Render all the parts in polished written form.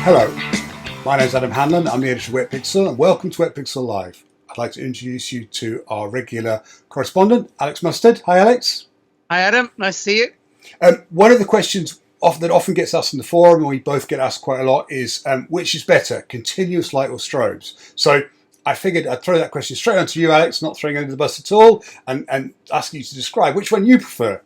Hello, my name is Adam Hanlon. I'm the editor of Wetpixel, and welcome to Wetpixel Live. I'd like to introduce you to our regular correspondent, Alex Mustard. Hi, Alex. Hi, Adam. Nice to see you. One of the questions that often gets asked in the forum, and we both get asked quite a lot, is which is better, continuous light or strobes? So I figured I'd throw that question straight onto you, Alex, not throwing under the bus at all, and ask you to describe which one you prefer.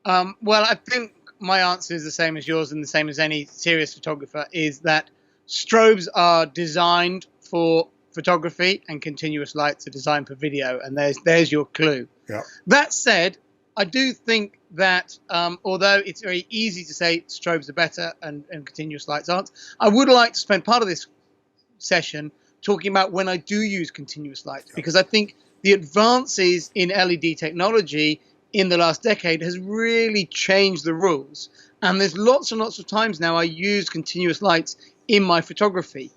Well, I think my answer is the same as yours and the same as any serious photographer, is that strobes are designed for photography and continuous lights are designed for video. And there's your clue. Yeah. That said, I do think that although it's very easy to say strobes are better and continuous lights aren't, I would like to spend part of this session talking about when I do use continuous lights, because I think the advances in LED technology in the last decade has really changed the rules. And there's lots and lots of times now I use continuous lights in my photography.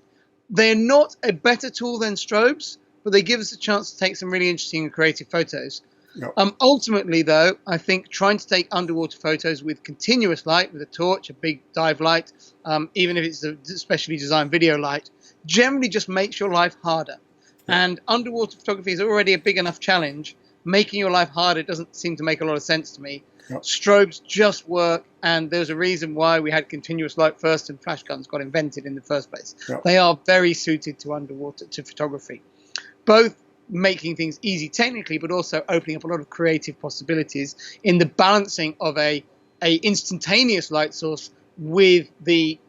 They're not a better tool than strobes, but they give us a chance to take some really interesting and creative photos. Yep. Ultimately, though, I think trying to take underwater photos with continuous light, with a torch, a big dive light, even if it's a specially designed video light, generally just makes your life harder. Yep. And underwater photography is already a big enough challenge. Making your life harder doesn't seem to make a lot of sense to me. Yep. Strobes just work, and there's a reason why we had continuous light first and flash guns got invented in the first place. Yep. They are very suited to underwater, to photography, both making things easy technically, but also opening up a lot of creative possibilities in the balancing of a instantaneous light source with the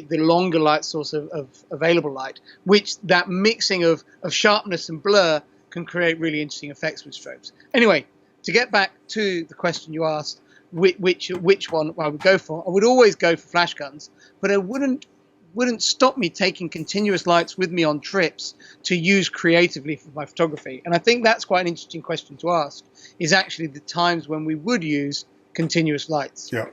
longer light source of available light, which that mixing of sharpness and blur can create really interesting effects with strobes. Anyway, to get back to the question you asked, which one I would go for, I would always go for flash guns, but I wouldn't stop me taking continuous lights with me on trips to use creatively for my photography. And I think that's quite an interesting question to ask, is actually the times when we would use continuous lights. Yeah.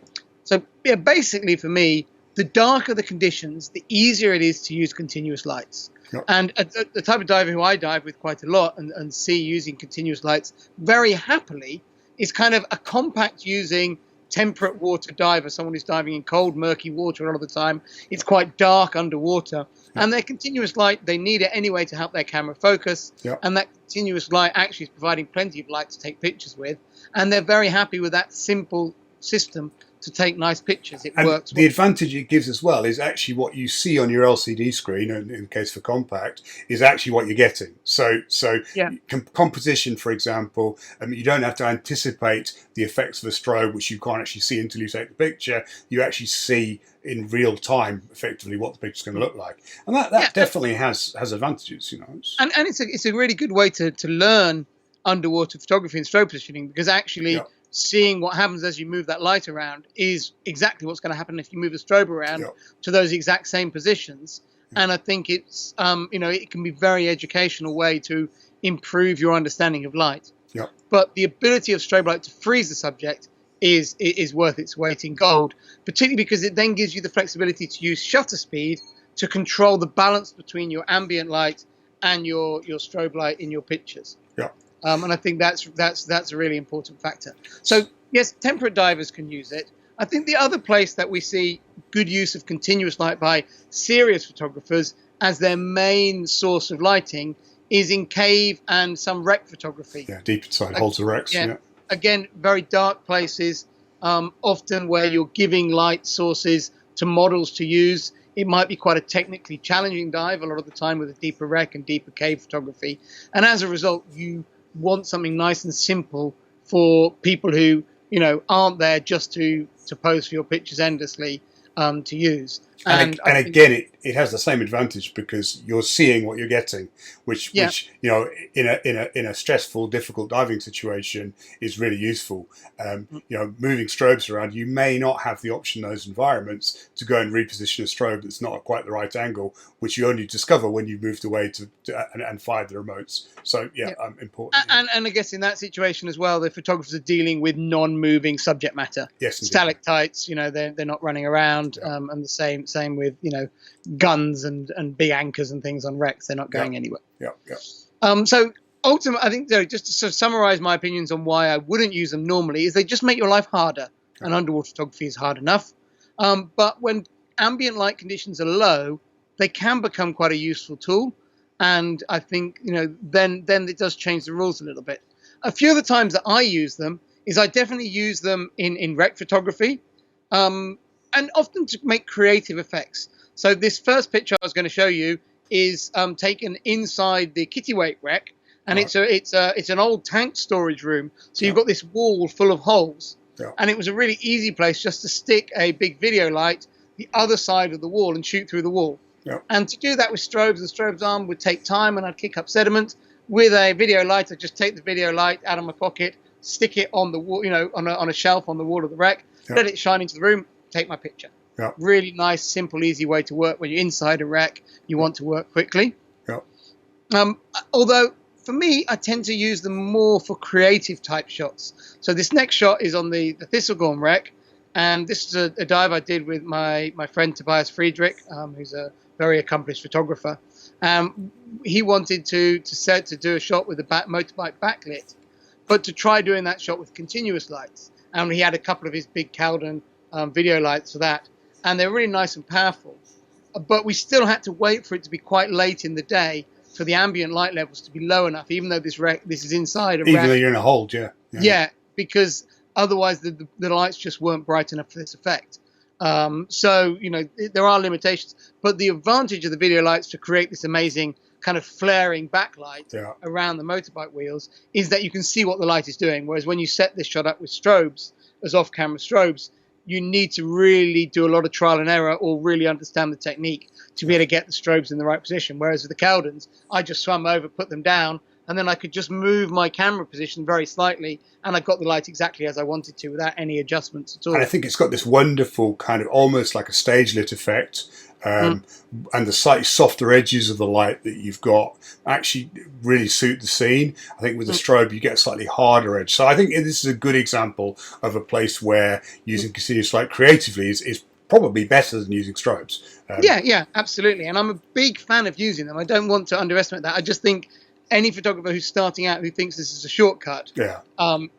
So yeah, basically for me, the darker the conditions, the easier it is to use continuous lights. Yep. And the type of diver who I dive with quite a lot and see using continuous lights very happily is kind of a compact using temperate water diver, someone who's diving in cold, murky water a lot of the time. It's quite dark underwater. Yep. And their continuous light, they need it anyway to help their camera focus. Yep. And that continuous light actually is providing plenty of light to take pictures with. And they're very happy with that simple system to take nice pictures. It works. The advantage it gives as well is actually what you see on your LCD screen, in the case for compact, is actually what you're getting. So yeah. Composition, for example, you don't have to anticipate the effects of a strobe, which you can't actually see until you take the picture. You actually see in real time, effectively, what the picture's going to look like, and that definitely has advantages, you know. And it's a really good way to learn underwater photography and strobe positioning, because actually. Yeah. Seeing what happens as you move that light around is exactly what's going to happen if you move the strobe around to those exact same positions. And I think it's, it can be a very educational way to improve your understanding of light. But the ability of strobe light to freeze the subject is worth its weight in gold, particularly because it then gives you the flexibility to use shutter speed to control the balance between your ambient light and your strobe light in your pictures. And I think that's a really important factor. So yes, temperate divers can use it. I think the other place that we see good use of continuous light by serious photographers as their main source of lighting is in cave and some wreck photography. Yeah, deep inside holes of wrecks. Yeah. Again, very dark places, often where you're giving light sources to models to use. It might be quite a technically challenging dive a lot of the time with a deeper wreck and deeper cave photography. And as a result, you want something nice and simple for people who, aren't there just to pose for your pictures endlessly to use. And again, it has the same advantage because you're seeing what you're getting, which in a stressful, difficult diving situation is really useful. Moving strobes around, you may not have the option in those environments to go and reposition a strobe that's not at quite the right angle, which you only discover when you've moved away and fired the remotes. So important. And I guess in that situation as well, the photographers are dealing with non-moving subject matter. Yes, indeed. Stalactites, they're not running around, and the same with guns and big anchors and things on wrecks. They're not going anywhere. So ultimately, I think just to sort of summarize my opinions on why I wouldn't use them normally is they just make your life harder, and underwater photography is hard enough. But when ambient light conditions are low, they can become quite a useful tool. And I think, then it does change the rules a little bit. A few of the times that I use them is I definitely use them in rec photography, and often to make creative effects. So this first picture I was going to show you is taken inside the Kittiwake wreck, and it's an old tank storage room. So you've got this wall full of holes, and it was a really easy place just to stick a big video light the other side of the wall and shoot through the wall. And to do that with strobes, the strobes arm would take time, and I'd kick up sediment. With a video light, I'd just take the video light out of my pocket, stick it on the wall, on a shelf on the wall of the wreck, let it shine into the room, take my picture. Really nice, simple, easy way to work when you're inside a wreck. You want to work quickly. Although for me, I tend to use them more for creative type shots. So this next shot is on the Thistlegorm wreck, and this is a dive I did with my friend Tobias Friedrich, who's a very accomplished photographer. He wanted to do a shot with a motorbike backlit, but to try doing that shot with continuous lights. And he had a couple of his big Cowden video lights for that, and they're really nice and powerful. But we still had to wait for it to be quite late in the day for the ambient light levels to be low enough, even though this is inside a wreck. Even though you're in a hold, yeah, because otherwise the lights just weren't bright enough for this effect. So, there are limitations, but the advantage of the video lights to create this amazing kind of flaring backlight around the motorbike wheels is that you can see what the light is doing. Whereas when you set this shot up with strobes, as off-camera strobes, you need to really do a lot of trial and error or really understand the technique to be able to get the strobes in the right position. Whereas with the Cowdens, I just swam over, put them down, and then I could just move my camera position very slightly, and I got the light exactly as I wanted to without any adjustments at all. And I think it's got this wonderful kind of almost like a stage lit effect, and the slightly softer edges of the light that you've got actually really suit the scene. I think with the strobe, you get a slightly harder edge. So I think this is a good example of a place where using continuous light creatively is probably better than using strobes. Yeah, absolutely. And I'm a big fan of using them. I don't want to underestimate that. I just think any photographer who's starting out who thinks this is a shortcut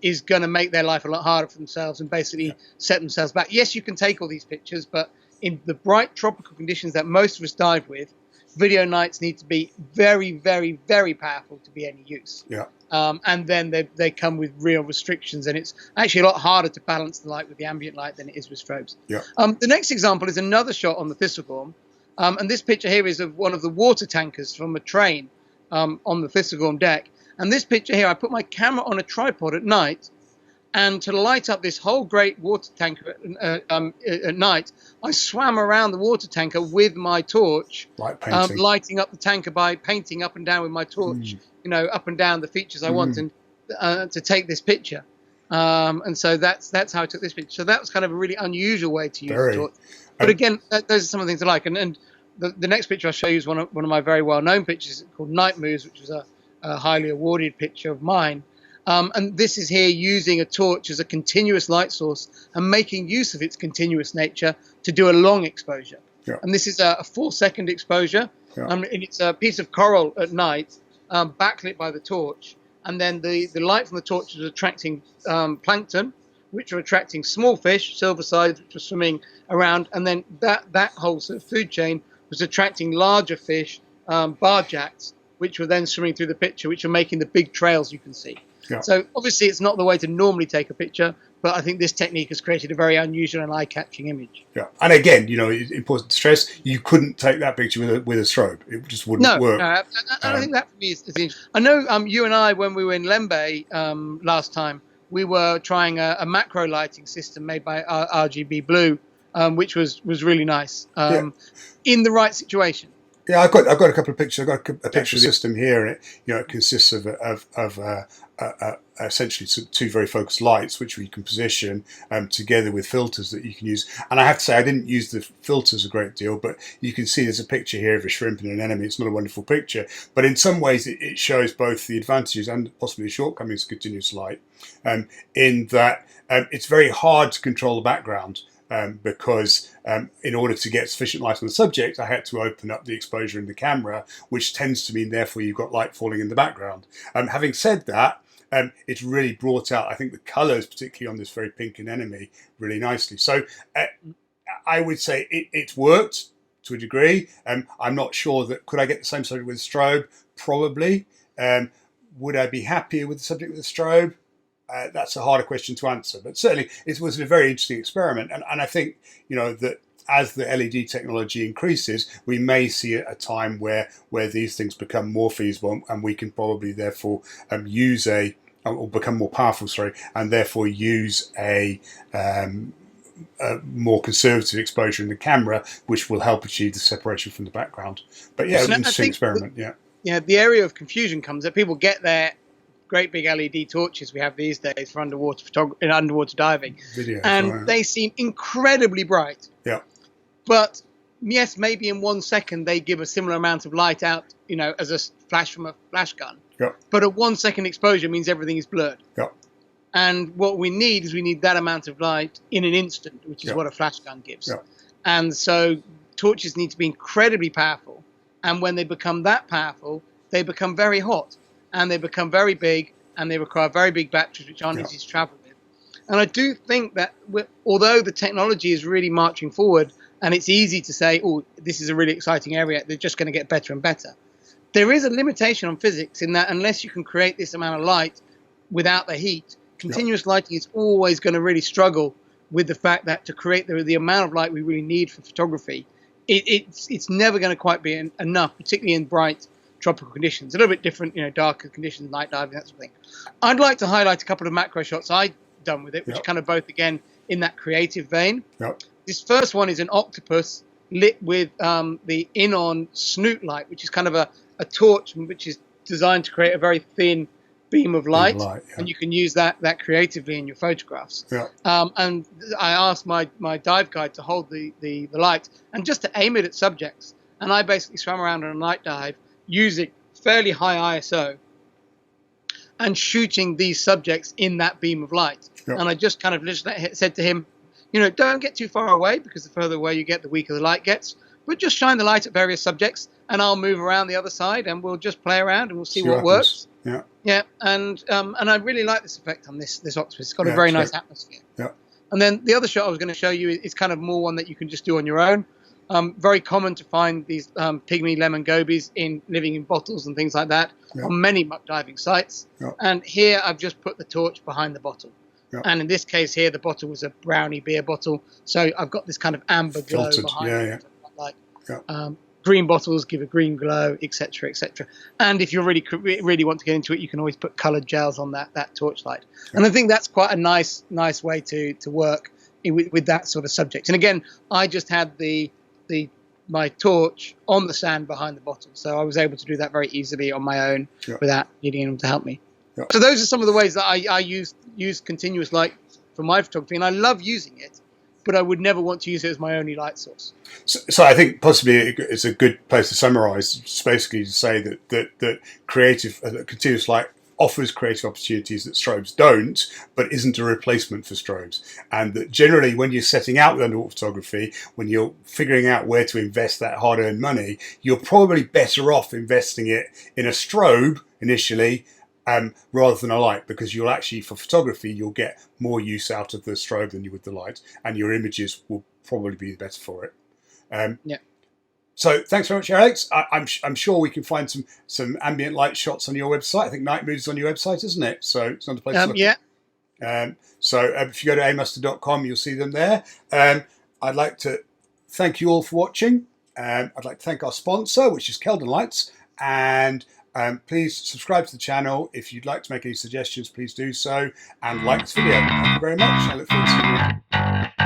is going to make their life a lot harder for themselves and basically set themselves back. Yes, you can take all these pictures, but in the bright tropical conditions that most of us dive with, video nights need to be very, very, very powerful to be any use. And then they come with real restrictions, and it's actually a lot harder to balance the light with the ambient light than it is with strobes. The next example is another shot on the Thistlegorm, and this picture here is of one of the water tankers from a train on the Thistlegorm deck. And this picture here, I put my camera on a tripod at night, and to light up this whole great water tanker at night, I swam around the water tanker with my torch, lighting up the tanker by painting up and down with my torch, up and down the features I want and to take this picture. And so that's how I took this picture. So that was kind of a really unusual way to use the torch. But again, those are some of the things I like. And the next picture I'll show you is one of my very well-known pictures called Night Moves, which was a highly awarded picture of mine. And this is here using a torch as a continuous light source and making use of its continuous nature to do a long exposure. And this is a 4-second exposure. And it's a piece of coral at night, backlit by the torch. And then the light from the torch was attracting plankton, which were attracting small fish, silversides, which were swimming around. And then that whole sort of food chain was attracting larger fish, barjacks, which were then swimming through the picture, which are making the big trails you can see. So obviously it's not the way to normally take a picture, but I think this technique has created a very unusual and eye-catching image. And again, it's important to stress, you couldn't take that picture with a strobe. It just wouldn't work. No, I think that for me is interesting. I know you and I, when we were in Lembe last time, we were trying a macro lighting system made by RGB Blue, which was really nice in the right situation. I've got a couple of pictures. I've got a picture of the system here, and it consists of essentially two very focused lights, which we can position together with filters that you can use. And I have to say, I didn't use the filters a great deal, but you can see there's a picture here of a shrimp and an anemone. It's not a wonderful picture, but in some ways it shows both the advantages and possibly the shortcomings of continuous light, in that it's very hard to control the background. Because in order to get sufficient light on the subject, I had to open up the exposure in the camera, which tends to mean therefore you've got light falling in the background. Having said that, it's really brought out, I think, the colours, particularly on this very pink anemone, really nicely. So I would say it's worked to a degree. I'm not sure that could I get the same subject with a strobe? Probably. Would I be happier with the subject with a strobe? That's a harder question to answer. But certainly it was a very interesting experiment. And I think, that as the LED technology increases, we may see a time where these things become more feasible, and we can probably therefore use or become more powerful, and therefore use a more conservative exposure in the camera, which will help achieve the separation from the background. But yeah, it's an interesting experiment. The area of confusion comes that people get their great big LED torches we have these days for underwater underwater diving, and they seem incredibly bright. Yeah. But yes, maybe in 1 second they give a similar amount of light out, as a flash from a flash gun. Yeah. But a 1 second exposure means everything is blurred. Yeah. And what we need is that amount of light in an instant, which is what a flash gun gives. Yeah. And so torches need to be incredibly powerful. And when they become that powerful, they become very hot, and they become very big, and they require very big batteries, which aren't easy to travel with. And I do think that although the technology is really marching forward, and it's easy to say, oh, this is a really exciting area, they're just going to get better and better, there is a limitation on physics in that unless you can create this amount of light without the heat, continuous lighting is always going to really struggle with the fact that to create the amount of light we really need for photography, it's never going to quite be enough, particularly in bright tropical conditions. A little bit different, darker conditions, night diving, that sort of thing. I'd like to highlight a couple of macro shots I've done with it, which are kind of both, again, in that creative vein. Yep. This first one is an octopus lit with the in-on snoot light, which is kind of a torch which is designed to create a very thin beam of light, and you can use that creatively in your photographs. Yeah. And I asked my dive guide to hold the light and just to aim it at subjects. And I basically swam around on a night dive using fairly high ISO and shooting these subjects in that beam of light. Yeah. And I just kind of said to him, don't get too far away, because the further away you get, the weaker the light gets. But just shine the light at various subjects, and I'll move around the other side, and we'll just play around, and we'll see what works. Yeah. Yeah. And I really like this effect on this octopus. It's got a very nice atmosphere. Yeah. And then the other shot I was going to show you is kind of more one that you can just do on your own. Very common to find these pygmy lemon gobies living in bottles and things like that on many muck diving sites. Yeah. And here I've just put the torch behind the bottle. Yeah. And in this case here, the bottle was a brownie beer bottle. So I've got this kind of amber glow behind it. Like, green bottles give a green glow, etc., etc. And if you really want to get into it, you can always put coloured gels on that torchlight. Yeah. And I think that's quite a nice way to work with that sort of subject. And again, I just had my torch on the sand behind the bottle, so I was able to do that very easily on my own without needing anyone to help me. Yeah. So those are some of the ways that I use continuous light for my photography, and I love using it, but I would never want to use it as my only light source. So I think possibly it's a good place to summarise, just basically to say that continuous light offers creative opportunities that strobes don't, but isn't a replacement for strobes. And that generally when you're setting out with underwater photography, when you're figuring out where to invest that hard-earned money, you're probably better off investing it in a strobe initially, rather than a light, because you'll actually, for photography, you'll get more use out of the strobe than you would the light, and your images will probably be better for it. So thanks very much, Alex. I'm sure we can find some ambient light shots on your website. I think Night Mood's on your website, isn't it? So it's another place to look. Yeah. So if you go to amustard.com, you'll see them there. I'd like to thank you all for watching. I'd like to thank our sponsor, which is Keldon Lights, and please subscribe to the channel. If you'd like to make any suggestions, please do so, and like this video. Thank you very much. I look forward to seeing you.